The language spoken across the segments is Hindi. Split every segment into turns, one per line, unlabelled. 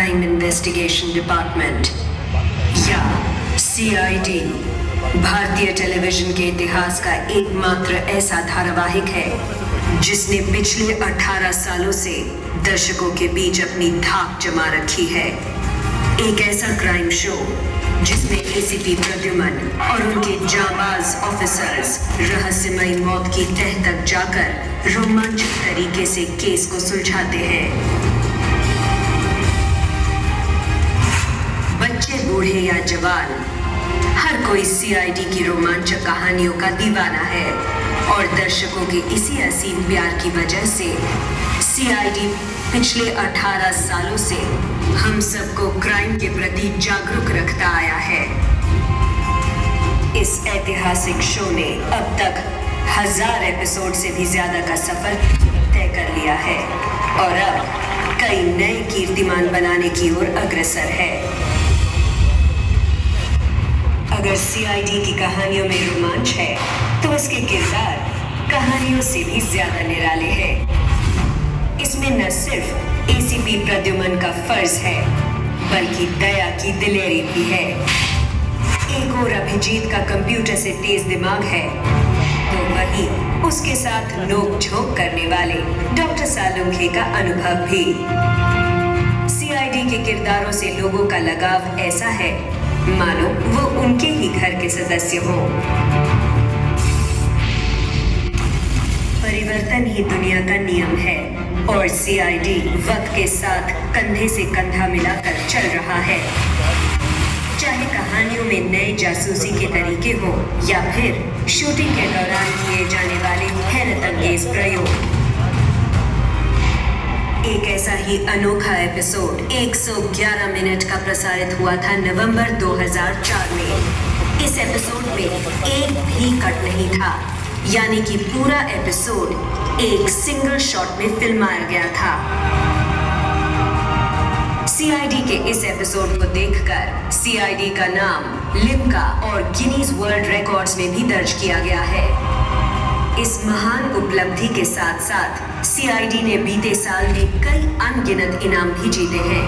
क्राइम इन्वेस्टिगेशन डिपार्टमेंट या CID भारतीय टेलीविजन के इतिहास का एकमात्र ऐसा धारावाहिक है जिसने पिछले 18 सालों से दर्शकों के बीच अपनी धाक जमा रखी है। एक ऐसा क्राइम शो जिसमें ACP प्रद्युमन और उनके जांबाज ऑफिसर्स रहस्यमयी मौत की तह तक जाकर रोमांचक तरीके से केस को सुलझाते हैं। बच्चे, बूढ़े या जवान, हर कोई CID की रोमांचक कहानियों का दीवाना है और दर्शकों के इसी असीम प्यार की वजह से CID पिछले 18 सालों से हम सबको क्राइम के प्रति जागरूक रखता आया है। इस ऐतिहासिक शो ने अब तक 1000 एपिसोड से भी ज्यादा का सफर तय कर लिया है और अब कई नए कीर्तिमान बनाने की ओर अग्रसर है। अगर CID की कहानियों में रोमांच है तो इसके किरदार कहानियों से भी ज्यादा निराले हैं। इसमें न सिर्फ ACP प्रद्युमन का फर्ज है बल्कि दया की दिलेरी भी है। एक और अभिजीत का कंप्यूटर से तेज दिमाग है तो वहीं उसके साथ नोक झोंक करने वाले डॉक्टर सालुंखे का अनुभव भी। CID के किरदारों से लोगों का लगाव ऐसा है मानो वो उनके ही घर के सदस्य हों। परिवर्तन ही दुनिया का नियम है और CID वक्त के साथ कंधे से कंधा मिलाकर चल रहा है। चाहे कहानियों में नए जासूसी के तरीके हो या फिर शूटिंग के दौरान किए जाने वाले हैरत अंगेज प्रयोग। एक ऐसा ही अनोखा एपिसोड 111 मिनट का प्रसारित हुआ था नवंबर 2004 में। इस एपिसोड में एक भी कट नहीं था, यानी कि पूरा एपिसोड एक सिंगल शॉट में फिल्माया गया था। CID के इस एपिसोड को देखकर CID का नाम लिम्का और गिनीज वर्ल्ड रिकॉर्ड्स में भी दर्ज किया गया है। इस महान उपलब्धि के साथ साथ CID ने बीते साल में कई अनगिनत इनाम भी जीते हैं।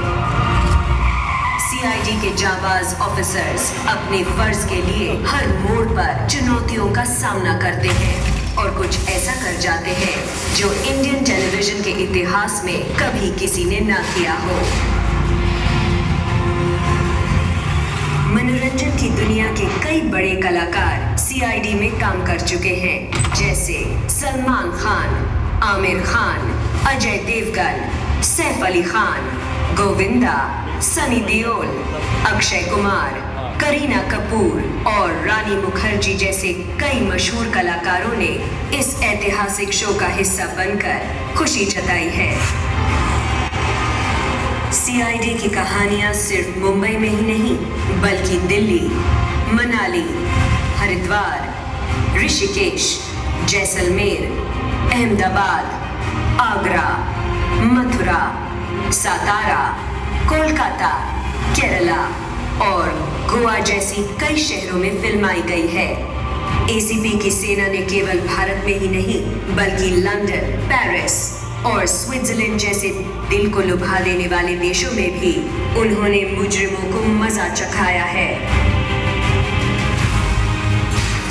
CID के जाबाज ऑफिसर्स अपने फर्ज के लिए हर मोड़ पर चुनौतियों का सामना करते हैं और कुछ ऐसा कर जाते हैं जो इंडियन टेलीविजन के इतिहास में कभी किसी ने ना किया हो। मनोरंजन की दुनिया के कई बड़े कलाकार CID में काम कर चुके हैं, जैसे सलमान खान, आमिर खान, अजय देवगन, सैफ अली खान, गोविंदा, सनी देओल, अक्षय कुमार, करीना कपूर और रानी मुखर्जी जैसे कई मशहूर कलाकारों ने इस ऐतिहासिक शो का हिस्सा बनकर खुशी जताई है। CID की कहानियां सिर्फ मुंबई में ही नहीं बल्कि दिल्ली, मनाली, हरिद्वार, ऋषिकेश, जैसलमेर, अहमदाबाद, आगरा, मथुरा, सातारा, कोलकाता, केरला और गोवा जैसी कई शहरों में फिल्माई गई है। ACP की सेना ने केवल भारत में ही नहीं बल्कि लंदन, पेरिस और स्विट्जरलैंड जैसे दिल को लुभा देने वाले देशों में भी उन्होंने मुजरिमों को मजा चखाया है।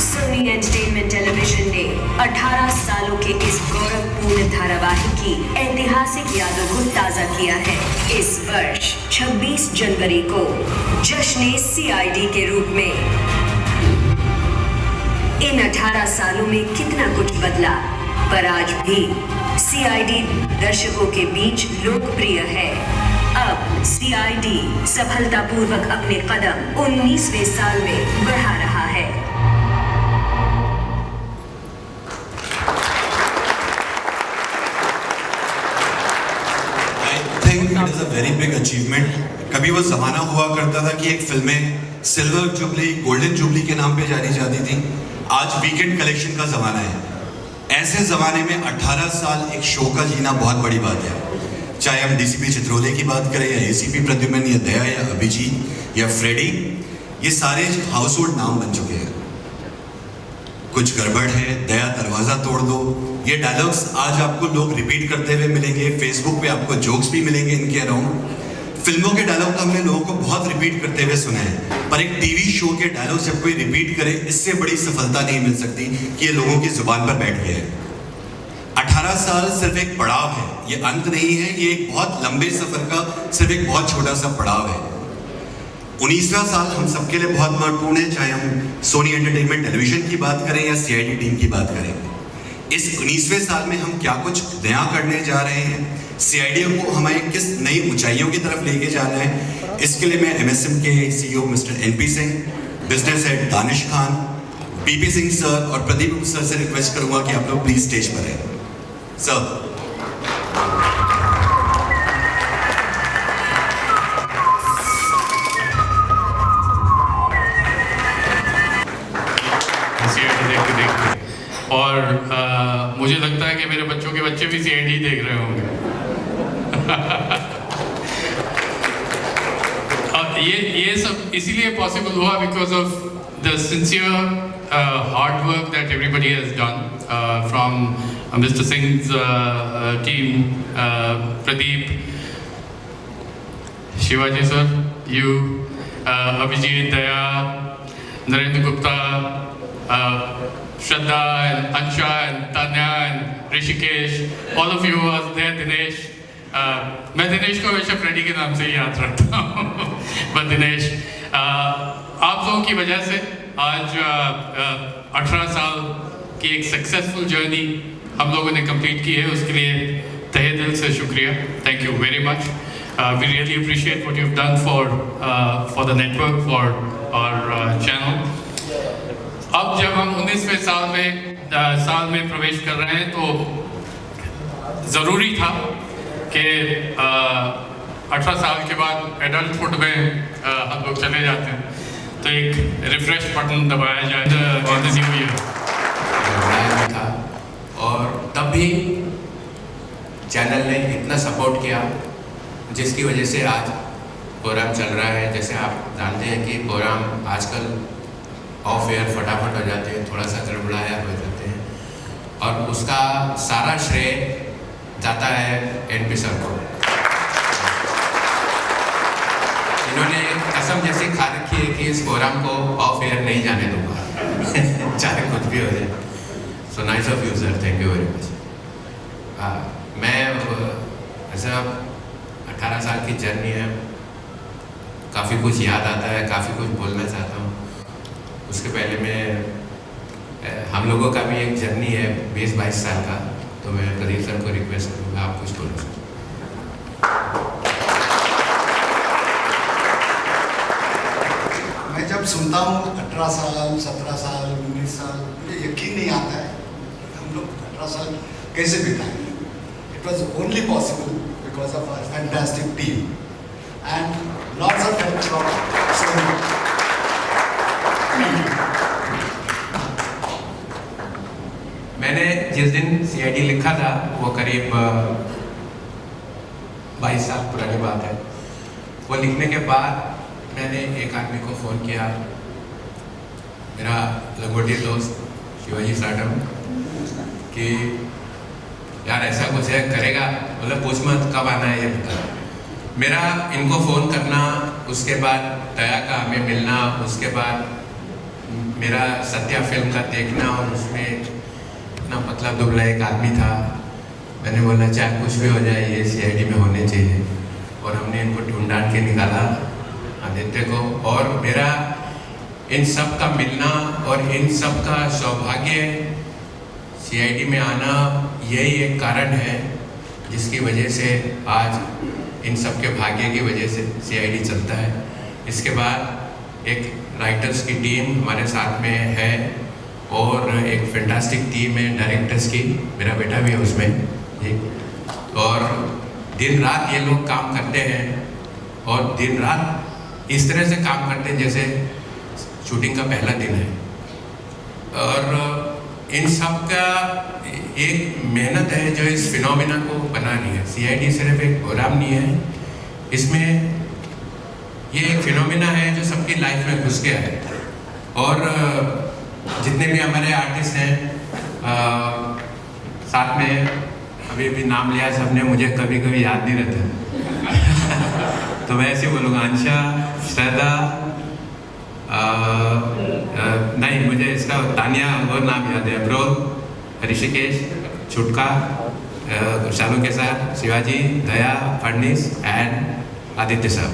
सोनी एंटरटेनमेंट टेलीविजन ने 18 सालों के इस गौरवपूर्ण धारावाहिक की ऐतिहासिक यादों को ताजा किया है। इस वर्ष 26 जनवरी को जश्न CID के रूप में। इन 18 सालों में कितना कुछ बदला, पर आज भी CID दर्शकों के बीच लोकप्रिय है। अब CID सफलतापूर्वक अपने कदम 19वें साल में बढ़ा रहा है।
It is a very big achievement. कभी वो ज़माना हुआ करता था कि एक फिल्में सिल्वर जुबली, गोल्डन जुबली के नाम पे जानी जाती थी। आज वीकेंड कलेक्शन का ज़माना है। ऐसे ज़माने में 18 साल एक शो का जीना बहुत बड़ी बात है। चाहे हम DCP चित्रोले की बात करें या ACP प्रद्युमन या दया या अभिजीत या फ्रेडी, ये सारे हाउस होल्ड नाम बन चुके हैं। कुछ गड़बड़ है, दया दरवाज़ा तोड़ दो, ये डायलॉग्स आज आपको लोग रिपीट करते हुए मिलेंगे। फेसबुक पे आपको जोक्स भी मिलेंगे इनके अराउंड। फिल्मों के डायलॉग तो हमने लोगों को बहुत रिपीट करते हुए सुने हैं, पर एक टीवी शो के डायलॉग जब कोई रिपीट करे, इससे बड़ी सफलता नहीं मिल सकती कि ये लोगों की जुबान पर बैठ गया है। 18 साल सिर्फ एक पड़ाव है, ये अंत नहीं है, ये एक बहुत लंबे सफर का सिर्फ एक बहुत छोटा सा पड़ाव है। 19वां साल हम सबके लिए बहुत महत्वपूर्ण है, चाहे हम सोनी एंटरटेनमेंट टेलीविजन की बात करें या सीआईडी टीम की बात करें। इस 19वें साल में हम क्या कुछ नया करने जा रहे हैं, सीआईडी को हमें किस नई ऊंचाइयों की तरफ लेके जाना है, इसके लिए मैं एमएसएम के CEO mister NP Singh, business head Danish Khan, PP Singh sir और प्रदीप सर से रिक्वेस्ट करूंगा कि आप लोग प्लीज स्टेज पर आए। सर
और मुझे लगता है कि मेरे बच्चों के बच्चे भी सीआईडी देख रहे होंगे। ये सब इसीलिए पॉसिबल हुआ because of the sincere hard work that everybody has done from mister Singh's team, Pradeep, Shivaji sir, you, Abhijeet, Daya, Narendra Gupta, Shraddha and Ansha and Tanya and Rishikesh, all of you are there, Dinesh. मैं दिनेश को हमेशा फ्रेडी के नाम से ही याद रखता हूँ। बट दिनेश, आप लोगों की वजह से आज 18 साल की एक सक्सेसफुल जर्नी हम लोगों ने कंप्लीट की है, उसके लिए तहे दिल से शुक्रिया। Thank you very much. We really appreciate what you have done for the network, for our channel. अब जब हम 19वें साल में प्रवेश कर रहे हैं तो ज़रूरी था कि 18 साल के बाद एडल्टहुड में हम लोग चले जाते हैं, तो एक रिफ्रेश बटन दबाया जाए न्यू ईयर
था। और तब भी चैनल ने इतना सपोर्ट किया जिसकी वजह से आज प्रोग्राम चल रहा है। जैसे आप जानते हैं कि प्रोग्राम आजकल ऑफ एयर फटाफट हो जाते हैं, थोड़ा सा गड़बड़ाया हो जाते हैं, और उसका सारा श्रेय जाता है एनपी सर को। इन्होंने कसम जैसी खा रखी है कि इस प्रोग्राम को ऑफ एयर नहीं जाने दूंगा चाहे कुछ भी हो जाए। So nice of you sir, thank you very much. मैं ऐसा 18 साल की जर्नी है, काफ़ी कुछ याद आता है, काफ़ी कुछ बोलना चाहता हूँ। उसके पहले मैं हम लोगों का भी एक जर्नी है 20-22 साल का, तो मैं प्रदीप सर को रिक्वेस्ट करूँगा आप कुछ बोलो।
मैं जब सुनता हूँ 18 साल, 17 साल, 19 साल, मुझे यकीन नहीं आता है हम लोग 18 साल कैसे बिताएंगे। It was only possible because of our fantastic team and lots of help from Sony.
मैंने जिस दिन सीआईडी लिखा था वो करीब 22 साल पुरानी बात है। वो लिखने के बाद मैंने एक आदमी को फ़ोन किया, मेरा लंगोटी दोस्त शिवाजी साटम, कि यार ऐसा कुछ है करेगा? मतलब पूछ मत कब आना है ये बता। मेरा इनको फ़ोन करना, उसके बाद दया का हमें मिलना, उसके बाद मेरा सत्या फिल्म का देखना, और उसमें इतना पतला दुबला एक आदमी था। मैंने बोला चाहे कुछ भी हो जाए ये सीआईडी में होने चाहिए, और हमने इनको ढूंढ के निकाला आदित्य को। और मेरा इन सब का मिलना और इन सब का सौभाग्य सीआईडी में आना, यही एक कारण है जिसकी वजह से आज इन सब के भाग्य की वजह से सीआईडी चलता है। इसके बाद एक राइटर्स की टीम हमारे साथ में है, और एक फैंटास्टिक टीम है डायरेक्टर्स की, मेरा बेटा भी है उसमें ठीक। और दिन रात ये लोग काम करते हैं, और दिन रात इस तरह से काम करते हैं जैसे शूटिंग का पहला दिन है। और इन सब का एक मेहनत है जो इस फिनोमिना को बना रही है। सीआईडी सिर्फ एक प्रोग्राम नहीं है, इसमें ये एक फिनोमिना है जो सबकी लाइफ में घुस गया है। और जितने भी हमारे आर्टिस्ट हैं साथ में, अभी नाम लिया सबने, मुझे कभी कभी याद नहीं रहता तो मैं ऐसे बोलूँगा अंशा, श्रद्धा, नहीं मुझे इसका तानिया और नाम याद है, अब्रोल, ऋषिकेश, छुटका, शालू के साथ शिवाजी, दया, फडनीस एंड आदित्य साहब।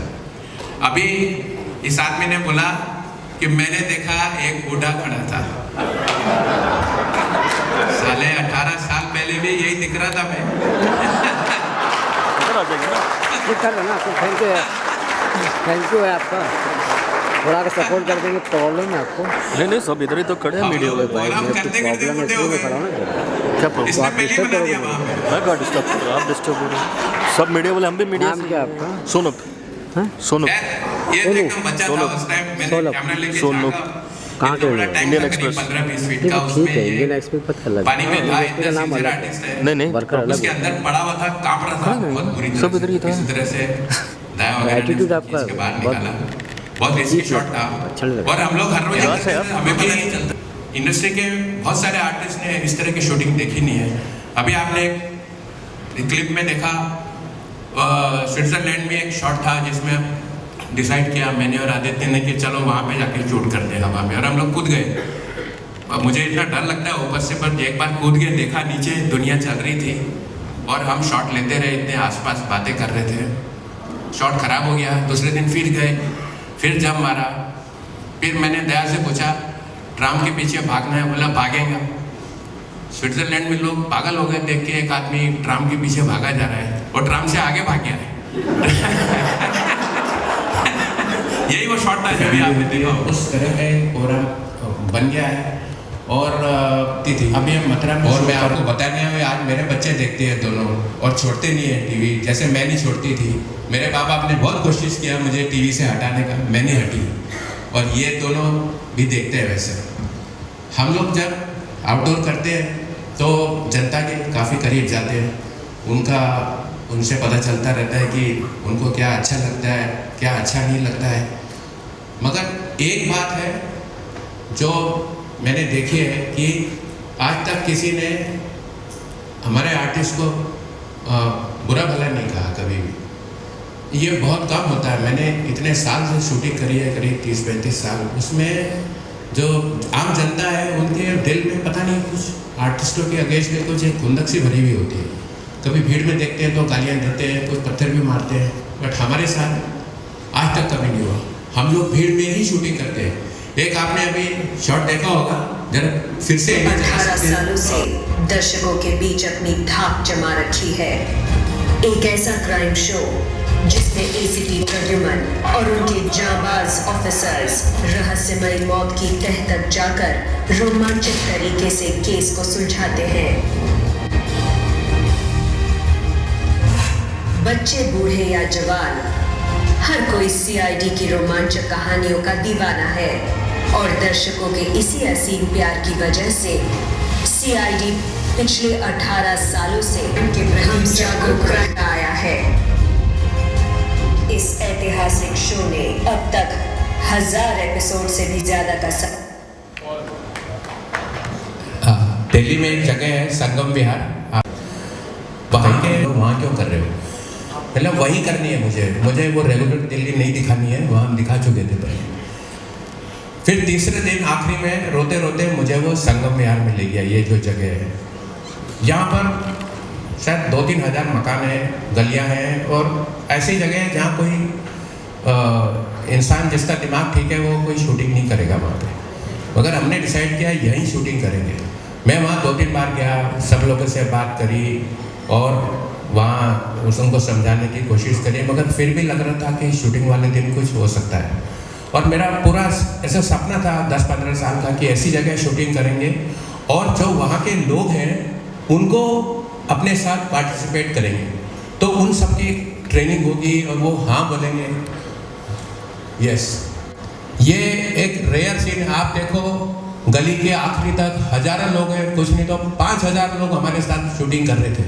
अभी इस आदमी ने बोला कि मैंने देखा एक बूढ़ा खड़ा था, साले 18 साल पहले भी यही दिख रहा था मैं।
थैंक यू है आपका, थोड़ा सा सपोर्ट कर देंगे। प्रॉब्लम है आपको?
नहीं सब इधर ही तो खड़े हैं मीडिया में भाई।
हम करते करते
प्रॉब्लम है
बूढ़े
इसलिए
हो
मैं
गए।
खड़ा हूं ना।
क्या प्रॉब्लम?
इसने पहले ही बना दिया वहाँ पे।
मैं कहाँ डिस्टर्ब कर रहा हूँ? आप डिस्टर्ब हो रहे हैं। सब मीडिया वाले, हम भी मीडिया
नाम
से।
क्या आपका?
सोनप।
हाँ?
सोनप।
ये तो एकदम बच्चा था उस टाइम, मैंने
सोलह।
कैमरा लेके
सोलह।
झाँका।
कहाँ के
इतना बड़ा
हो?
टैंक
इंडियन
था, करीब
एक्सप्रेस।
15-20 फीट
ठीक
का,
है,
उसमें
ठीक है,
ये
इंडियन एक्सप्रेस पता लगा।
पानी में था,
इसका
इतना
नाम
सिंसियर
अलग
आर्टिस्ट है।
नहीं
वर्कर अलग
उसके
है।
अंदर पड़ा हुआ था, कांप रहा था बहुत बुरी तरह
सब
से।
इधर ही था।
इसी तरह से दया वगैरह ने
एटीट्यूड
सब
आपका
खींच के बाहर
बहुत
निकाला। बहुत रिस्की शॉट था
अच्छा लगा।
और हम लोग हर रोज
यहाँ
करते
से
थे,
आप-
हमें पता नहीं चलता। इंडस्ट्री के बहुत सारे आर्टिस्ट ने इस तरह की शूटिंग देखी नहीं है। अभी आपने एक क्लिप में देखा, स्विट्जरलैंड में एक शॉट था जिसमें डिसाइड किया मैंने और आदित्य ने कि चलो वहाँ पे जाके शूट करते हैं हवा में, और हम लोग कूद गए। अब मुझे इतना डर लगता है ऊपर से, पर एक बार कूद गए, देखा नीचे दुनिया चल रही थी और हम शॉट लेते रहे, इतने आसपास बातें कर रहे थे। शॉट खराब हो गया, दूसरे दिन फिर गए, फिर जंप मारा। फिर मैंने दया से पूछा ट्राम के पीछे भागना है, बोला भागेगा। स्विट्जरलैंड में लोग पागल हो गए देख के, एक आदमी ट्राम के पीछे भागा जा रहा है और ट्राम से आगे भाग गया है। यही वो शॉट था जो भी आपने देखा, उस तरह का पूरा बन गया है। और अभी हम मथुरा में, और मैं आपको बताने आया, आज मेरे बच्चे देखते हैं दोनों और छोड़ते नहीं है टीवी, जैसे मैं नहीं छोड़ती थी। मेरे बाप बाप ने बहुत कोशिश किया मुझे टीवी से हटाने का, मैं नहीं हटी, और ये दोनों भी देखते हैं। वैसे हम लोग जब आउटडोर करते हैं तो जनता के काफ़ी करीब जाते हैं, उनसे पता चलता रहता है कि उनको क्या अच्छा लगता है, क्या अच्छा नहीं लगता है। मगर एक बात है जो मैंने देखी है कि आज तक किसी ने हमारे आर्टिस्ट को बुरा भला नहीं कहा कभी भी। ये बहुत कम होता है। मैंने इतने साल से शूटिंग करी है, करीब 30-35 साल। उसमें जो आम जनता है उनके दिल में पता नहीं कुछ आर्टिस्टों के अगेंस्ट में कुछ एक खुंदक सी भरी हुई होती है। कभी भीड़ में देखते हैं तो गालियाँ देते हैं, कुछ पत्थर भी मारते हैं, बट हमारे साथ आज तक कभी नहीं हुआ। हम लोग भीड़ में ही शूटिंग करते हैं। एक आपने अभी शॉट देखा होगा, जरा फिर से
18 सालों से दर्शकों के बीच अपनी धाक जमा रखी है। एक ऐसा क्राइम शो जिसमें एसीपी प्रद्युमन और उनके जांबाज ऑफिसर्स रहस्यमयी मौत की तह तक जाकर रोमांचक तरीके से केस को सुलझाते हैं। बच्चे, बूढ़े या जवान, हर कोई सीआईडी की रोमांचक कहानियों का दीवाना है, और दर्शकों के इसी असीम प्यार की वजह से सीआईडी पिछले 18 सालों से उनके प्रति जागरूक रहता आया है। इस ऐतिहासिक शो ने अब तक 1000 एपिसोड से भी ज्यादा का
दिल्ली में एक जगह है संगम विहार, वहाँ क्यों कर रहे हो? मतलब वही करनी है मुझे वो रेगुलर दिल्ली नहीं दिखानी है, वहाँ हम दिखा चुके थे पहले। फिर तीसरे दिन आखिरी में रोते रोते मुझे वो संगम विहार में ले गया। ये जो जगह है, यहाँ पर शायद 2-3 हज़ार मकान हैं, गलियाँ हैं, और ऐसी जगह है जहाँ कोई इंसान जिसका दिमाग ठीक है वो कोई शूटिंग नहीं करेगा वहाँ पे। मगर हमने डिसाइड किया यहीं शूटिंग करेंगे। मैं वहाँ 2-3 बार गया, सब लोगों से बात करी और वहाँ उनको समझाने की कोशिश करी, मगर फिर भी लग रहा था कि शूटिंग वाले दिन कुछ हो सकता है। और मेरा पूरा ऐसा सपना था 10-15 साल का कि ऐसी जगह शूटिंग करेंगे और जो वहाँ के लोग हैं उनको अपने साथ पार्टिसिपेट करेंगे, तो उन सब की ट्रेनिंग होगी और वो हाँ बोलेंगे। यस, ये एक रेयर सीन है। आप देखो गली के आखिरी तक हजारों लोग हैं, कुछ नहीं तो 5000 लोग हमारे साथ शूटिंग कर रहे थे,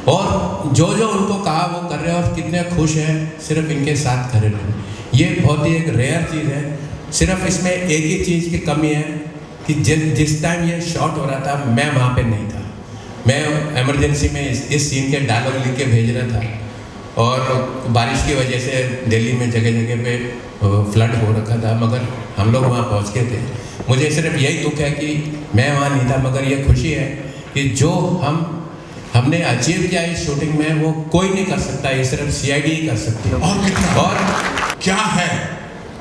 और जो जो उनको कहा वो कर रहे हैं और कितने खुश हैं सिर्फ इनके साथ कर रहे हैं। ये बहुत ही एक रेयर चीज़ है। सिर्फ इसमें एक ही चीज़ की कमी है कि जिस टाइम ये शॉट हो रहा था मैं वहाँ पे नहीं था। मैं इमरजेंसी में इस सीन के डायलॉग लिख के भेज रहा था, और बारिश की वजह से दिल्ली में जगह जगह पे फ्लड हो रखा था, मगर हम लोग वहाँ पहुँच गए थे। मुझे सिर्फ यही दुख है कि मैं वहाँ नहीं था, मगर ये खुशी है कि जो हमने अचीव किया इस शूटिंग में वो कोई नहीं कर सकता, ये सिर्फ CID ही कर सकती है।
और कितना
और
क्या है,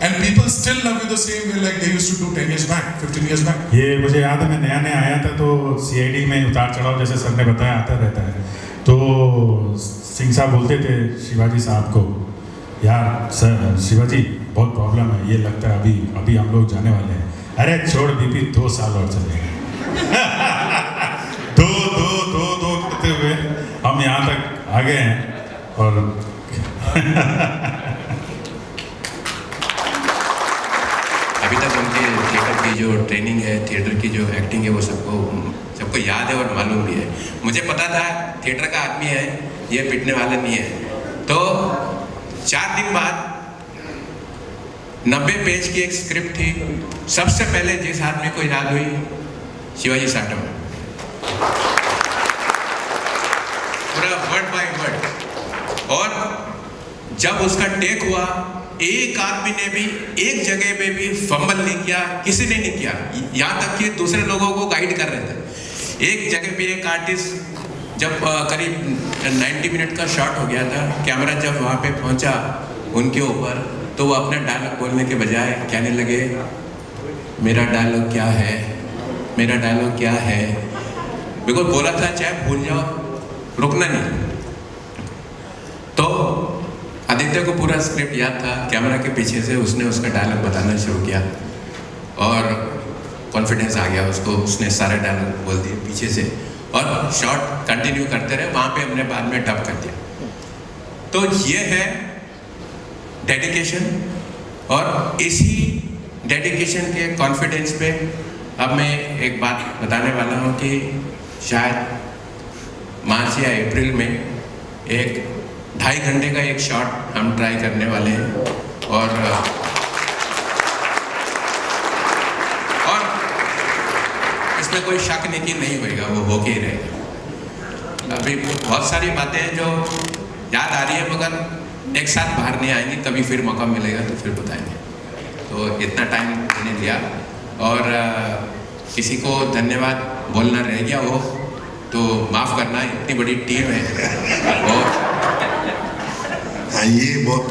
and people still love you the same way like they used to do 10 years back, 15 years back.
ये मुझे याद है, मैं नया नया आया था तो CID में उतार चढ़ाव जैसे सर ने बताया आता रहता है। तो सिंह साहब बोलते थे शिवाजी साहब को, यार सर शिवाजी बहुत प्रॉब्लम है, ये लगता है अभी हम लोग जाने वाले हैं। अरे छोड़ बीपी 2 साल और चलेंगे। दो करते हुए हम यहाँ तक आ गए हैं। और
अभी तक उनके थिएटर की जो ट्रेनिंग है, थिएटर की जो एक्टिंग है, वो सबको याद है और मालूम भी है। मुझे पता था थिएटर का आदमी है, ये पिटने वाला नहीं है। तो 4 दिन बाद 90 पेज की एक स्क्रिप्ट थी। सबसे पहले जिस आदमी को याद हुई, शिवाजी साटम, पूरा वर्ड बाय वर्ड। और जब उसका टेक हुआ, एक आदमी ने भी एक जगह पे भी फंबल नहीं किया, किसी ने नहीं किया, यहाँ तक कि दूसरे लोगों को गाइड कर रहे थे। एक जगह पे एक आर्टिस्ट, जब करीब 90 मिनट का शॉट हो गया था, कैमरा जब वहाँ पे पहुँचा उनके ऊपर, तो वो अपने डायलॉग बोलने के बजाय कहने लगे, मेरा डायलॉग क्या है, मेरा डायलॉग क्या है। बिल्कुल बोला था चाहे भूल जाओ, रुकना नहीं। तो आदित्य को पूरा स्क्रिप्ट याद था, कैमरा के पीछे से उसने उसका डायलॉग बताना शुरू किया और कॉन्फिडेंस आ गया उसको, उसने सारे डायलॉग बोल दिए पीछे से और शॉट कंटिन्यू करते रहे। वहाँ पे हमने बाद में डब कर दिया। तो ये है डेडिकेशन, और इसी डेडिकेशन के कॉन्फिडेंस पे अब मैं एक बात बताने वाला हूँ कि शायद मार्च या अप्रैल में एक 2.5 घंटे का एक शॉट हम ट्राई करने वाले हैं और इसमें कोई शक नहीं कि नहीं होएगा, वो होके ही रहेगा। अभी बहुत सारी बातें हैं जो याद आ रही है, मगर एक साथ बाहर नहीं आएंगी, कभी फिर मौका मिलेगा तो फिर बताएंगे। तो इतना टाइम मैंने लिया, और किसी को धन्यवाद बोलना रह गया हो तो माफ़ करना, इतनी बड़ी टीम है। और
हाँ, ये बहुत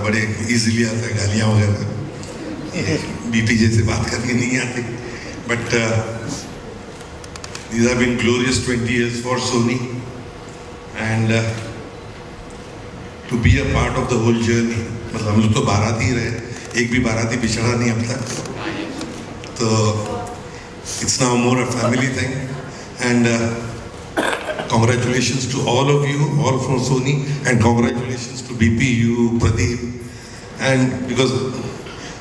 बड़े इजीली आता है, गालियाँ वगैरह बीपी जैसे बात करनी नहीं आती, but these have been glorious 20 years for Sony, and to be a part of the whole journey, मतलब हम लोग तो बाराती रहे, एक भी बाराती बिछड़ा नहीं अब तक, तो it's now more a family thing, and congratulations to all of you, all from Sony, and congratulations to BP, you, Pradeep, and because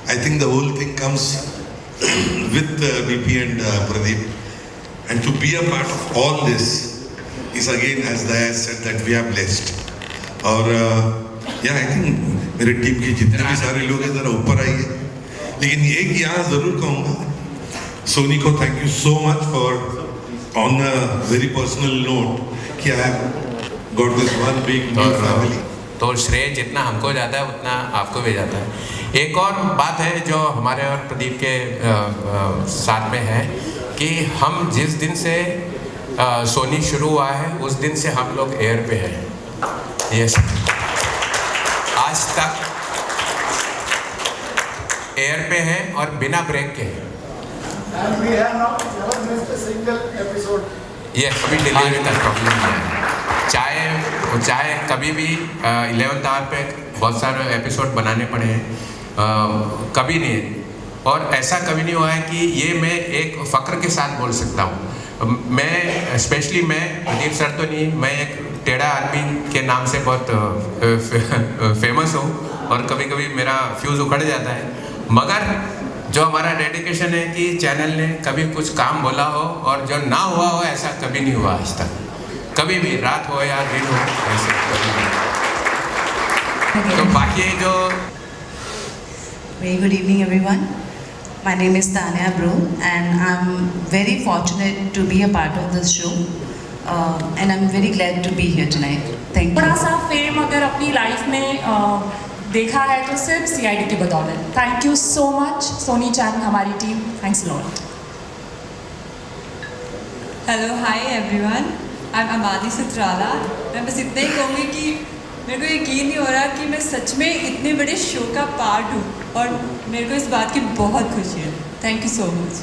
I think the whole thing comes with BP and Pradeep, and to be a part of all this is again, as Daya said, that we are blessed. और yeah, I think मेरे टीम के जितने भी सारे लोग हैं ज़रा ऊपर आइए, लेकिन एक यहाँ ज़रूर कहूँगा, सोनी को thank you so much for on a very personal note कि I have got this one big new family.
तो श्रेय जितना हमको जाता है उतना आपको भी जाता है। एक और बात है जो हमारे और प्रदीप के साथ में है कि हम जिस दिन से सोनी शुरू हुआ है उस दिन से हम लोग एयर पे हैं, यस, आज तक एयर पे हैं और बिना ब्रेक के हैं।
And we have not never missed a single episode.
ये कभी डिलीवरी का प्रॉब्लम नहीं है, चाहे कभी भी 11th आवर पे बहुत सारे एपिसोड बनाने पड़े हैं, कभी नहीं। और ऐसा कभी नहीं हुआ है कि ये मैं एक फ़ख्र के साथ बोल सकता हूँ। मैं स्पेशली मैं प्रदीप सर तो नहीं, मैं एक टेढ़ा आदमी के नाम से बहुत फेमस हूँ और कभी कभी मेरा फ्यूज़ उखड़ जाता है, मगर जो हमारा डेडिकेशन है कि चैनल ने कभी कुछ काम बोला हो और जो ना हुआ हो ऐसा कभी नहीं हुआ आज तक, कभी भी, रात हो या दिन हो, ऐसे कभी नहीं। तो बाकी जो
Very good evening, everyone. My name is Tanya Bro, and I'm very fortunate to be a part of this show. and I'm very glad to be here tonight. Thank you.
थोड़ा सा फेम अगर अपनी लाइफ में देखा है तो सिर्फ CID की बदौलत. Thank you so much Sony चैन, हमारी team. Thanks lot.
Hello hi everyone, I am Amani Sutrala. मैं बस इतना ही कहूँगी कि मेरे को यकीन नहीं हो रहा कि मैं सच में इतने बड़े शो का पार्ट हूँ और मेरे को इस बात की बहुत खुशी है. Thank you so much.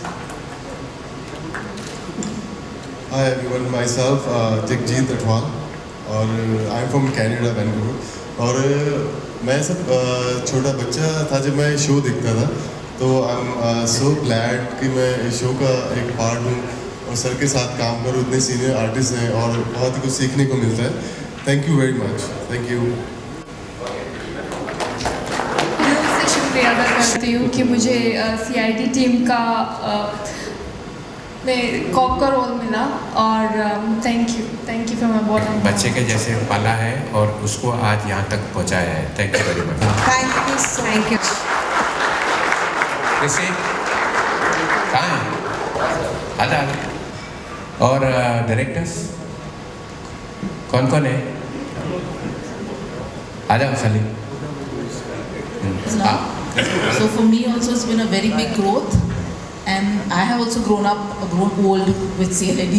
Hi everyone, myself Jagjit Athwal और I am from Canada Vancouver. और मैं सब छोटा बच्चा था जब मैं शो देखता था, तो आई एम सो ग्लैड कि मैं इस शो का एक पार्ट हूँ और सर के साथ काम करूँ. इतने सीनियर आर्टिस्ट हैं और बहुत ही कुछ सीखने को मिलता है. Thank you very much. Thank you.
दिल से शुक्रिया अदा करती हूँ कि मुझे CID टीम का में कॉप का रोल मिला और thank you from my bottom.
बच्चे के जैसे पाला है और उसको आज यहाँ तक पहुँचाया है. Thank you very much.
Thank you so
Thank you.
कैसे कहाँ है? आधा. और डायरेक्टर्स कौन कौन है? आ जाओ खाली.
So for me also it's been a very big growth, and I have also grown old with CID.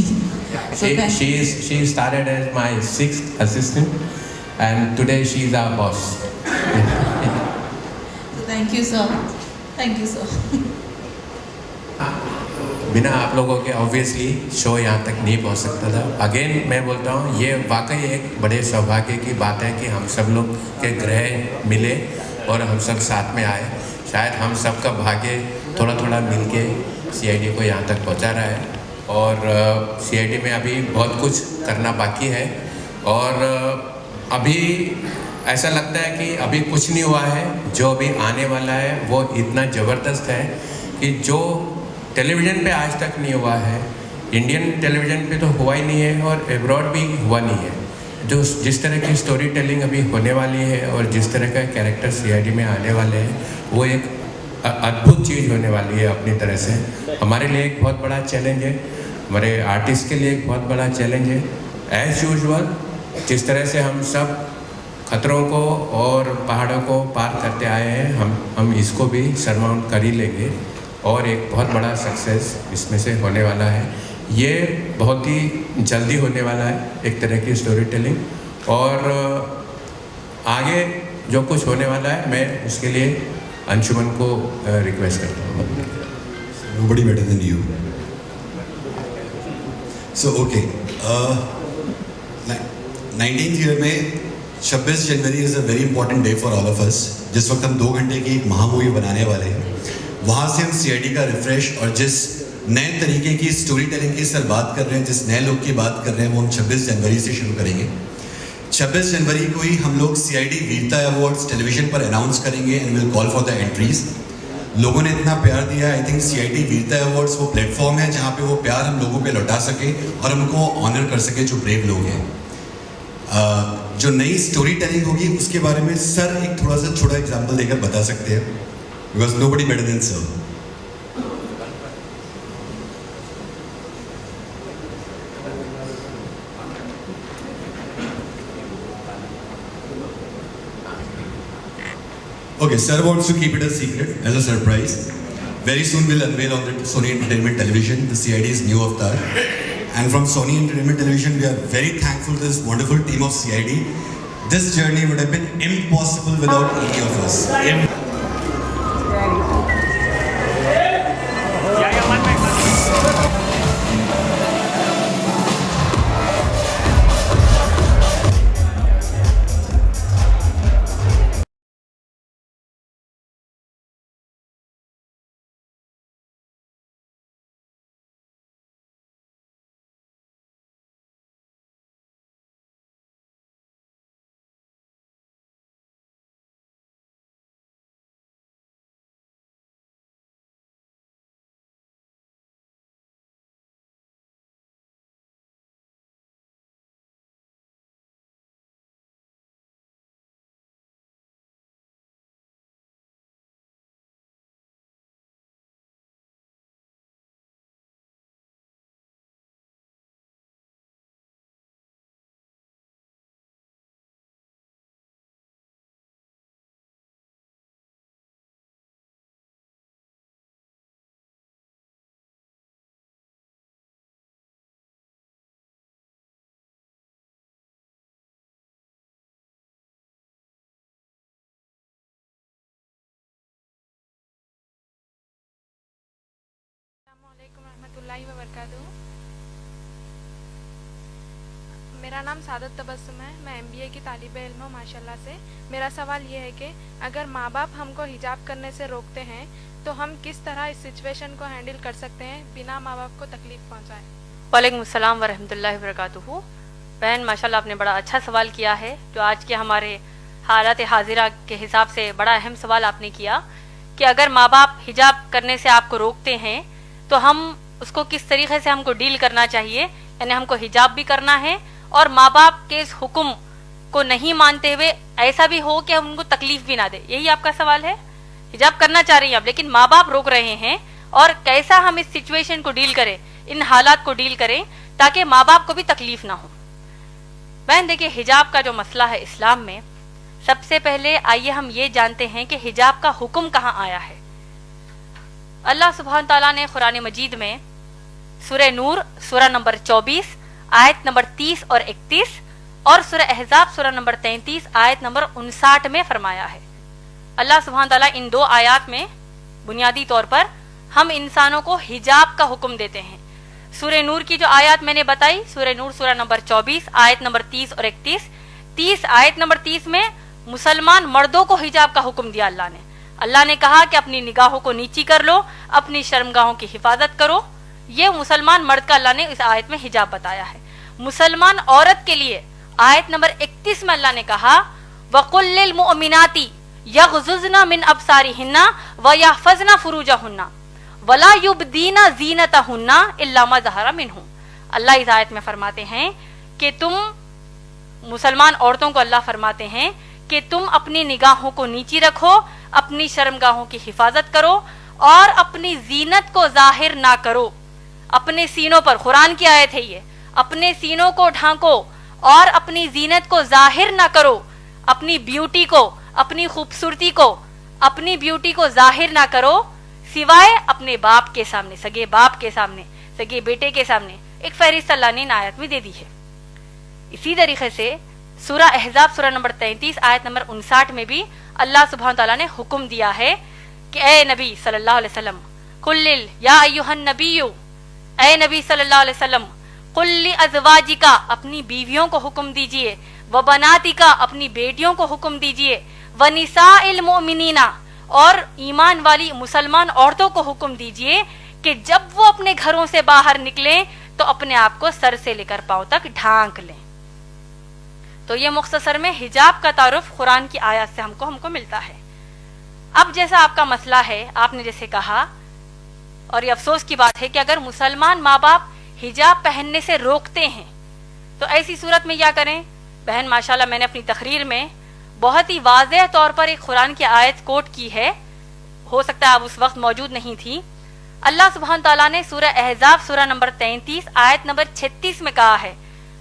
So
she started as my 6th assistant, and today she is our boss.
So thank you sir. Thank you sir.
बिना आप लोगों के ऑब्वियसली शो यहाँ तक नहीं पहुँच सकता था. अगेन मैं बोलता हूँ ये वाकई एक बड़े सौभाग्य की बात है कि हम सब लोग के ग्रह मिले और हम सब साथ में आए. शायद हम सब का भाग्य थोड़ा थोड़ा मिल के CID को यहाँ तक पहुँचा रहा है. और CID में अभी बहुत कुछ करना बाकी है और अभी ऐसा लगता है कि अभी कुछ नहीं हुआ है. जो अभी आने वाला है वो इतना ज़बरदस्त है कि जो टेलीविज़न पे आज तक नहीं हुआ है, इंडियन टेलीविज़न पे तो हुआ ही नहीं है और एब्रॉड भी हुआ नहीं है. जो जिस तरह की स्टोरी टेलिंग अभी होने वाली है और जिस तरह का कैरेक्टर CID में आने वाले हैं, वो एक अद्भुत चीज़ होने वाली है अपनी तरह से. हमारे लिए एक बहुत बड़ा चैलेंज है, हमारे आर्टिस्ट के लिए एक बहुत बड़ा चैलेंज है. एज़ यूजुअल जिस तरह से हम सब खतरों को और पहाड़ों को पार करते आए हैं, हम इसको भी सरमाउंट कर ही लेंगे और एक बहुत बड़ा सक्सेस इसमें से होने वाला है. ये बहुत ही जल्दी होने वाला है एक तरह की स्टोरी टेलिंग. और आगे जो कुछ होने वाला है मैं उसके लिए अंशुमन को रिक्वेस्ट करता हूँ.
Nobody better than you. So okay, 19th year में 26 जनवरी is a very important day for all of us. जिस वक्त हम 2 घंटे की एक महामूवी बनाने वाले हैं, वहाँ से हम CID का रिफ्रेश और जिस नए तरीके की स्टोरी टेलिंग की सर बात कर रहे हैं, जिस नए लोग की बात कर रहे हैं, वो हम 26 जनवरी से शुरू करेंगे. 26 जनवरी को ही हम लोग CID वीरता अवार्ड्स टेलीविजन पर अनाउंस करेंगे and will call for the entries. लोगों ने इतना प्यार दिया, आई थिंक CID वीरता अवार्ड्स वो प्लेटफॉर्म है जहाँ पे वो प्यार हम लोगों पे लौटा सके और हमको ऑनर कर सके जो ब्रेव लोग हैं. जो नई स्टोरी टेलिंग होगी उसके बारे में सर एक थोड़ा सा छोटा एग्जाम्पल देकर बता सकते हैं, because nobody better than sir. Okay, sir wants to keep it a secret as a surprise. Very soon we'll unveil on the Sony Entertainment Television the CID's new avatar. And from Sony Entertainment Television, we are very thankful to this wonderful team of CID. This journey would have been impossible without any of us.
रहमतुल्लाहि व बरकातुहू। मेरा नाम सादत तबस्सुम है, मैं MBA की तालिबे इल्म हूँ माशाल्लाह से। मेरा सवाल ये है कि अगर माँ बाप हमको हिजाब करने से रोकते हैं तो हम किस तरह इस सिचुएशन को हैंडल कर सकते हैं बिना माँ बाप को तकलीफ पहुँचाए।
वालेकुम अस्सलाम व रहमतुल्लाहि व बरकातुहू। बहन माशाल्लाह आपने बड़ा अच्छा सवाल किया है, जो आज के हमारे हालात हाजिरा के हिसाब से बड़ा अहम सवाल आपने किया कि अगर माँ बाप हिजाब करने से आपको रोकते हैं तो हम उसको किस तरीके से हमको डील करना चाहिए, यानी हमको हिजाब भी करना है और माँ बाप के इस हुक्म को नहीं मानते हुए ऐसा भी हो कि हम उनको तकलीफ भी ना दे। यही आपका सवाल है? हिजाब करना चाह रही हैं आप लेकिन माँ बाप रोक रहे हैं, और कैसा हम इस सिचुएशन को डील करें, इन हालात को डील करें ताकि माँ बाप को भी तकलीफ ना हो। बहन देखिए, हिजाब का जो मसला है इस्लाम में, सबसे पहले आइए हम ये जानते हैं कि हिजाब का हुक्म कहाँ आया है। अल्लाह सुब्हान ताला ने कुरान मजीद में सूरह नूर सूरा नंबर 24 आयत नंबर 30 और 31 और सूरह अहज़ाब सूरा नंबर 33 आयत नंबर 59 में फरमाया है। अल्लाह सुब्हान ताला इन दो आयत में बुनियादी तौर पर हम इंसानों को हिजाब का हुक्म देते हैं। सूरह नूर की जो आयत मैंने बताई, सूरह नूर सूरा नंबर 24 आयत नंबर 30 और 31 आयत नंबर 30 में मुसलमान मर्दों को हिजाब का हुक्म दिया अल्लाह ने। अल्लाह ने कहा कि अपनी निगाहों को नीची कर लो, अपनी शर्मगाहों की हिफाजत करो। ये मुसलमान मर्द का अल्लाह ने इस आयत में हिजाब बताया है। मुसलमान औरत के लिए आयत नंबर 31 में अल्लाह ने कहा वकुल लिल मुअमिनाती यग़ज़ुज़ना मिन अबसारिहिन्ना व यहफ़ज़ना फुरूजहुन्ना वला युबदीना ज़ीनतहुन्ना इल्ला मा ज़हरा मिन्हु। अल्लाह इस आयत में फरमाते हैं कि तुम मुसलमान औरतों को अल्लाह फरमाते हैं कि तुम अपनी निगाहों को नीची रखो, अपनी शर्मगाहों की हिफाजत करो और अपनी जीनत को जाहिर ना करो। अपने सीनों पर, कुरान की आयत है ये, अपने सीनों को ढांको और अपनी जीनत को जाहिर ना करो। अपनी ब्यूटी को, अपनी खूबसूरती को, अपनी ब्यूटी को जाहिर ना करो सिवाय अपने बाप के सामने, सगे बाप के सामने, सगे बेटे के सामने। एक फहरिस्त अल्लाह ने आयत में दे दी है। इसी तरीके से सूरा अहज़ाब सूरा नंबर 33 आयत नंबर 59 में भी अल्लाह सुब्हान ताला ने हुक्म दिया है कि ए नबी सल्लल्लाहु अलैहि वसल्लम कुल्लिल या अय्युहन नबिय्यु, ए नबी सल्लल्लाहु अलैहि वसल्लम कुल्ली अज़वाजिका, अपनी बीवियों को हुक्म दीजिए, व बनातिका, अपनी बेटियों को हुक्म दीजिए, व निसाइल मुमिनीना, और ईमान वाली मुसलमान औरतों को हुक्म दीजिए कि जब वो अपने घरों से बाहर निकलें तो अपने आप को सर से लेकर पांव तक ढांक लें। तो ये मुख्तसर में हिजाब का तारुफ कुरान की आयत से हमको मिलता है। अब जैसा आपका मसला है, आपने जैसे कहा, और ये अफसोस की बात है कि अगर मुसलमान माँ बाप हिजाब पहनने से रोकते हैं तो ऐसी सूरत में क्या करें। बहन माशाल्लाह मैंने अपनी तकरीर में बहुत ही वाज़ेह तौर पर एक कुरान की आयत कोट की है, हो सकता है आप उस वक्त मौजूद नहीं थी। अल्लाह सुब्हान ताला ने सूरह अहज़ाब सूरा नंबर 33 आयत नंबर 36 में कहा है,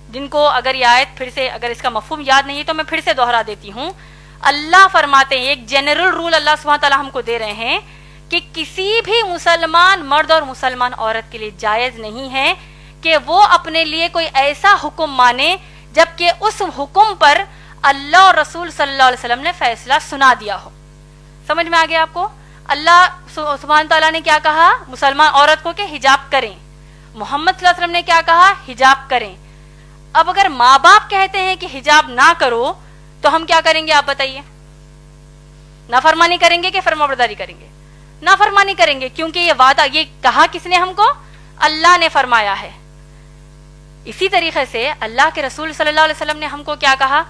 जिनको अगर ये आयत फिर से, अगर इसका मफहूम याद नहीं है तो मैं फिर से दोहरा देती हूँ। अल्लाह फरमाते हैं, एक जनरल रूल अल्लाह सुब्हान ताला हमको दे रहे हैं कि किसी भी मुसलमान मर्द और मुसलमान औरत के लिए जायज़ नहीं है कि वो अपने लिए कोई ऐसा हुक्म माने जबकि उस हुक्म पर अल्लाह और रसूल सल्लल्लाहु अलैहि वसल्लम ने फैसला सुना दिया हो। समझ में आ गया आपको? अल्लाह सुब्हान ताला ने क्या कहा मुसलमान औरत को कि हिजाब करें, मोहम्मद सल्लल्लाहु अलैहि वसल्लम ने क्या कहा हिजाब करें। अब अगर माँ बाप कहते हैं कि हिजाब ना करो तो हम क्या करेंगे आप बताइए? नाफरमानी करेंगे कि फरमाबरदारी करेंगे? नाफरमानी करेंगे, क्योंकि ये वादा, ये कहा किसने हमको? अल्लाह ने फरमाया है। इसी तरीके से अल्लाह के रसूल सल्लल्लाहु अलैहि वसल्लम ने हमको क्या कहा?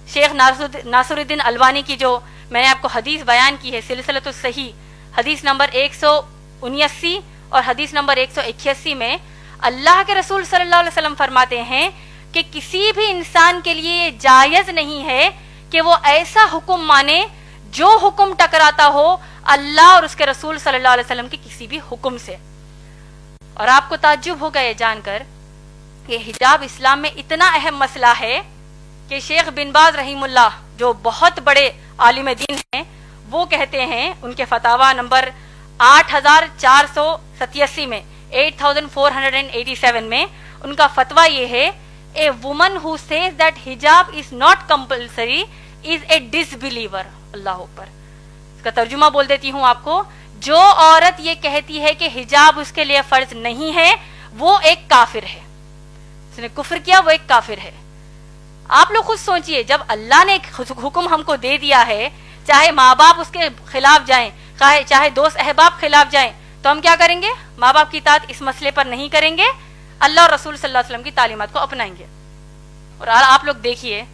शेख नासरुद्दीन अलवानी की जो मैंने आपको हदीस बयान की है, सिलसिलतुस सही हदीस नंबर 179 और हदीस नंबर 181 में अल्लाह के रसूल सल्लल्लाहु अलैहि वसल्लम फरमाते हैं कि किसी भी इंसान के लिए जायज़ नहीं है कि वो ऐसा हुक्म माने जो हुक्म टकराता हो अल्लाह और उसके रसूल सल्लल्लाहु अलैहि वसल्लम के किसी भी हुक्म से। और आपको ताज्जुब होगा ये जानकर कि हिजाब इस्लाम में इतना अहम मसला है कि शेख बिन बाज रहीमुल्लाह जो बहुत बड़े आलिम दीन हैं, वो कहते हैं उनके फतावा नंबर 8487 में 8487 में उनका फतवा ये है, a woman who says that hijab is not compulsory is a disbeliever. अल्लाह ऊपर, इसका तर्जुमा बोल देती हूँ आपको, जो औरत ये कहती है कि हिजाब उसके लिए फर्ज नहीं है, वो एक काफिर है, उसने कुफ्र किया, वो एक काफिर है। आप लोग खुद सोचिए, जब अल्लाह ने हुक्म हमको दे दिया है, चाहे माँ बाप उसके खिलाफ जाएं, चाहे दोस्त अहबाब खिलाफ जाएं, तो हम क्या करेंगे? माँ बाप की इताअत इस मसले पर नहीं करेंगे, अल्लाह और रसूल सल्लल्लाहु अलैहि वसल्लम की तालीमात को अपनाएंगे। और आप लोग देखिए,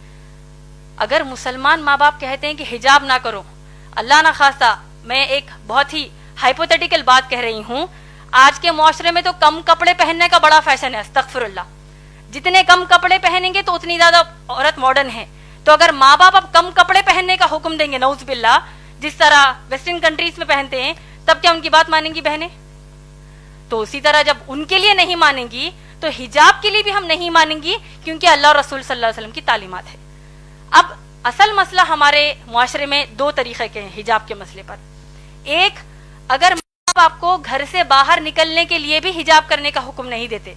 अगर मुसलमान माँ बाप कहते हैं कि हिजाब ना करो, अल्लाह ना खास्ता, मैं एक बहुत ही हाइपोथेटिकल बात कह रही हूँ, आज के मुआशरे में तो कम कपड़े पहनने का बड़ा फैशन है, अस्तगफिरुल्लाह। जितने कम कपड़े पहनेंगे तो उतनी ज्यादा औरत मॉडर्न है। तो अगर माँ बाप अब कम कपड़े पहनने का हुक्म देंगे, नऊज बिल्लाह, जिस तरह वेस्टर्न कंट्रीज में पहनते हैं, तब क्या उनकी बात मानेंगी बहनें? तो उसी तरह जब उनके लिए नहीं मानेंगी तो हिजाब के लिए भी हम नहीं मानेंगी, क्योंकि अल्लाह और रसूल सल्लल्लाहु अलैहि वसल्लम की तालीमात है। अब असल मसला हमारे मुआशरे में दो तरीके के हैं हिजाब के मसले पर। एक, अगर माँ बाप को घर से बाहर निकलने के लिए भी हिजाब करने का हुक्म नहीं देते,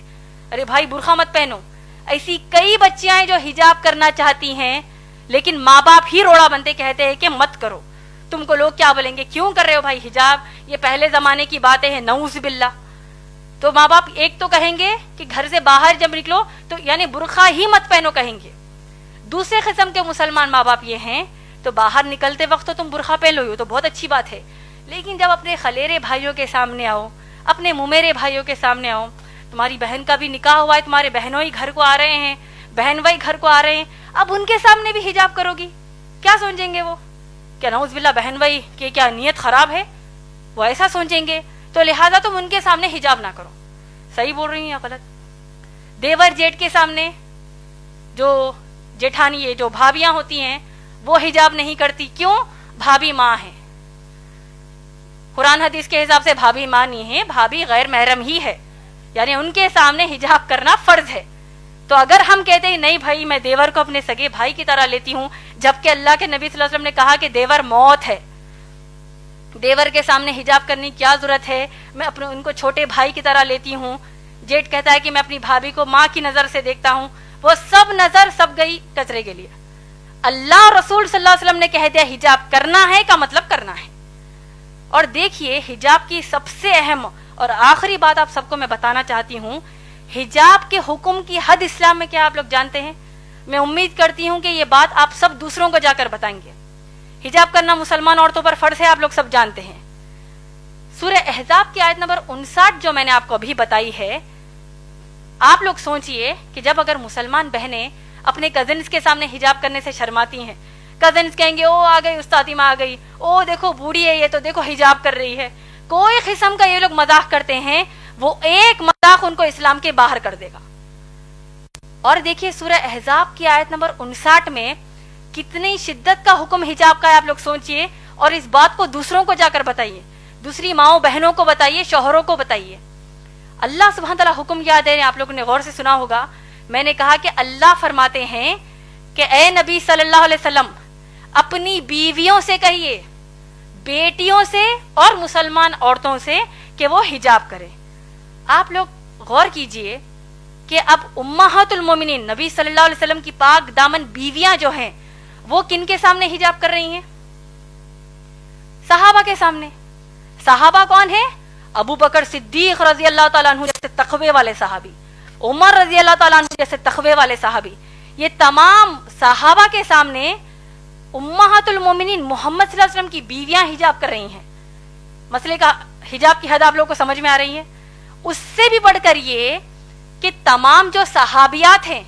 अरे भाई बुर्खा मत पहनो, ऐसी कई बच्चियां हैं जो हिजाब करना चाहती हैं, लेकिन माँ बाप ही रोड़ा बनते कहते हैं कि मत करो, तुमको लोग क्या बोलेंगे, क्यों कर रहे हो भाई हिजाब, ये पहले जमाने की बातें हैं, नऊज बिल्लाह। तो माँ बाप एक तो कहेंगे कि घर से बाहर जब निकलो तो यानी बुर्खा ही मत पहनो कहेंगे। दूसरे किस्म के मुसलमान माँ बाप ये हैं, तो बाहर निकलते वक्त तो तुम बुर्खा पहन लो, तो बहुत अच्छी बात है, लेकिन जब अपने खलेरे भाइयों के सामने आओ, अपने मुमेरे भाइयों के सामने आओ, तुम्हारी बहन का भी निकाह हुआ है, तुम्हारे बहनों ही घर को आ रहे हैं, बहन भाई घर को आ रहे हैं, अब उनके सामने भी हिजाब करोगी, क्या सोचेंगे वो? क्या नऊज बिल्लाह बहन भाई की क्या नीयत खराब है? वो ऐसा सोचेंगे। तो लिहाजा तुम उनके सामने हिजाब ना करो। सही बोल रही हैं या गलत? देवर जेठ के सामने जो जेठानी, ये जो भाभियां होती हैं, वो हिजाब नहीं करती, क्यों? भाभी माँ है। कुरान हदीस के हिसाब से भाभी माँ नहीं है, भाभी गैर महरम ही है, यानी उनके सामने हिजाब करना फर्ज है। तो अगर हम कहते हैं नहीं भाई मैं देवर को अपने सगे भाई की तरह लेती हूं, जबकि अल्लाह के नबी सल्लल्लाहु अलैहि वसल्लम ने कहा कि देवर मौत है, देवर के सामने हिजाब करने की क्या जरूरत है, मैं अपने उनको छोटे भाई की तरह लेती हूँ। जेठ कहता है कि मैं अपनी भाभी को माँ की नजर से देखता हूँ, वो सब नजर सब गई कचरे के लिए। अल्लाह और रसूल सल्लल्लाहु अलैहि वसल्लम ने कह दिया हिजाब करना है का मतलब करना है। और देखिए, हिजाब की सबसे अहम और आखिरी बात आप सबको मैं बताना चाहती हूँ, हिजाब के हुक्म की हद इस्लाम में क्या आप लोग जानते हैं? मैं उम्मीद करती हूँ कि ये बात आप सब दूसरों को जाकर बताएंगे। हिजाब करना मुसलमान औरतों पर फर्ज है, आप लोग सब जानते हैं। सूरह अहज़ाब की आयत नंबर 59 जो मैंने आपको अभी बताई है, आप लोग सोचिए कि जब अगर मुसलमान बहनें अपने कजिन्स के सामने हिजाब करने से शर्माती हैं, कजिन्स कहेंगे ओ आ गई उस्तादिमा आ गई, ओ देखो बूढ़ी है ये तो देखो हिजाब कर रही है, कोई किस्म का ये लोग मजाक करते हैं, वो एक मजाक उनको इस्लाम के बाहर कर देगा। और देखिए सूरह अहज़ाब की आयत नंबर 59 में कितनी शिद्दत का हुक्म हिजाब का है, आप लोग सोचिए। और इस बात को दूसरों को जाकर बताइए, दूसरी माओ बहनों को बताइए, शौहरों को बताइए। अल्लाह सुब्हान तआला हुक्म याद है, आप लोगों ने गौर से सुना होगा, मैंने कहा कि अल्लाह फरमाते हैं कि ए नबी सल्लल्लाहु अलैहि वसल्लम अपनी बीवियों से कहिए, बेटियों से और मुसलमान औरतों से कि वो हिजाब करें। आप लोग गौर कीजिए कि अब उम्महातुल मोमिनीन नबी सल्लल्लाहु अलैहि वसल्लम की पाक दामन बीवियां जो हैं, वो किन के सामने हिजाब कर रही हैं? सहाबा के सामने। सहाबा कौन है? अबू बकर सिद्दीक रजी अल्लाह ताला अन्हु जैसे तकवे वाले सहाबी, उमर रजी अल्लाह ताला अन्हु जैसे तकवे वाले सहाबी, ये तमाम सहाबा के सामने उम्महातुल मोमिनीन मोहम्मद सल्लल्लाहु अलैहि वसल्लम की बीवियां हिजाब कर रही हैं। मसले का हिजाब की हद आप लोगों को समझ में आ रही है? उससे भी बढ़कर ये कि तमाम जो सहाबियात हैं,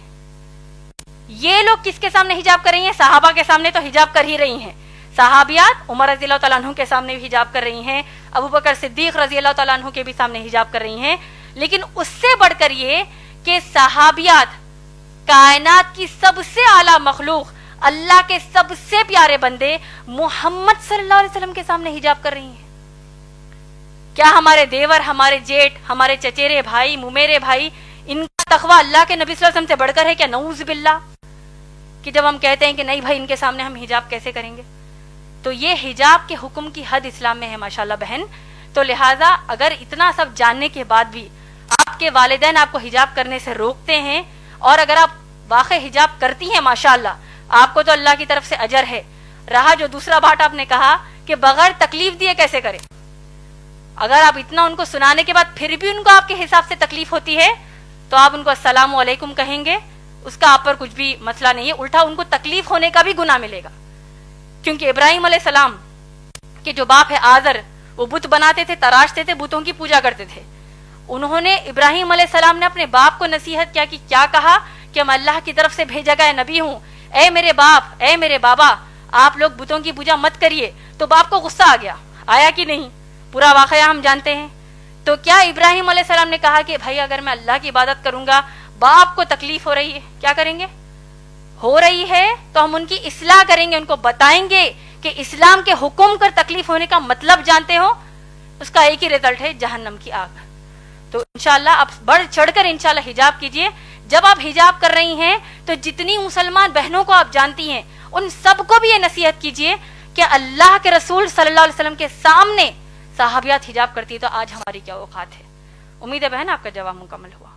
ये लोग किसके सामने हिजाब कर रही हैं? सहाबा के सामने तो हिजाब कर ही रही हैं। सहाबियात उमर रज़ी अल्लाह तआला अन्हु के सामने भी हिजाब कर रही हैं, अबू बकर सिद्दीक रज़ी अल्लाह तआला अन्हु के भी सामने हिजाब कर रही हैं। लेकिन उससे बढ़कर ये कि सहाबियात कायनात की सबसे आला मखलूक, अल्लाह के सबसे प्यारे बंदे मोहम्मद सल्लल्लाहु अलैहि वसल्लम के सामने हिजाब कर रही हैं। क्या हमारे देवर, हमारे जेठ, हमारे चचेरे भाई, मुमेरे भाई, इनका तकवा अल्लाह के नबी सल्लल्लाहु अलैहि वसल्लम से बढ़कर है क्या? नऊज़ बिल्लाह। कि जब हम कहते हैं कि नहीं भाई इनके सामने हम हिजाब कैसे करेंगे, तो ये हिजाब के हुक्म की हद इस्लाम में है माशाल्लाह बहन। तो लिहाजा अगर इतना सब जानने के बाद भी आपके वालिदैन आपको हिजाब करने से रोकते हैं, और अगर आप वाकई हिजाब करती हैं माशाल्लाह, आपको तो अल्लाह की तरफ से अजर है। रहा जो दूसरा बात आपने कहा कि बगैर तकलीफ दिए कैसे करें, अगर आप इतना उनको सुनाने के बाद फिर भी उनको आपके हिसाब से तकलीफ होती है तो आप उनको अस्सलाम वालेकुम कहेंगे, उसका आप पर कुछ भी मसला नहीं है, उल्टा उनको तकलीफ होने का भी गुनाह मिलेगा। क्योंकि इब्राहिम अलैहिस्सलाम के जो बाप है आज़र, वो बुत बनाते थे, तराशते थे, बुतों की पूजा करते थे। उन्होंने इब्राहिम अलैहिस्सलाम ने अपने बाप को नसीहत किया कि क्या कहा कि मैं अल्लाह की तरफ से भेजा गया नबी हूं, ए मेरे बाप, ए मेरे बाबा, आप लोग बुतों की पूजा मत करिए। तो बाप को गुस्सा आ गया, आया कि नहीं, पूरा वाकया हम जानते हैं। तो क्या इब्राहिम अलैहिस्सलाम ने कहा कि भाई अगर मैं अल्लाह की इबादत करूंगा, बाप को तकलीफ हो रही है, क्या करेंगे, हो रही है तो हम उनकी इस्लाह करेंगे, उनको बताएंगे कि इस्लाम के हुक्म कर तकलीफ होने का मतलब जानते हो, उसका एक ही रिजल्ट है, जहन्नम की आग। तो इंशाल्लाह आप बढ़ चढ़कर इंशाल्लाह हिजाब कीजिए। जब आप हिजाब कर रही हैं तो जितनी मुसलमान बहनों को आप जानती हैं उन सबको भी ये नसीहत कीजिए कि अल्लाह के रसूल सल्लल्लाहु अलैहि वसल्लम के सामने सहाबियात हिजाब करती है तो आज हमारी क्या औकात है। उम्मीद है बहन आपका जवाब मुकम्मल हुआ।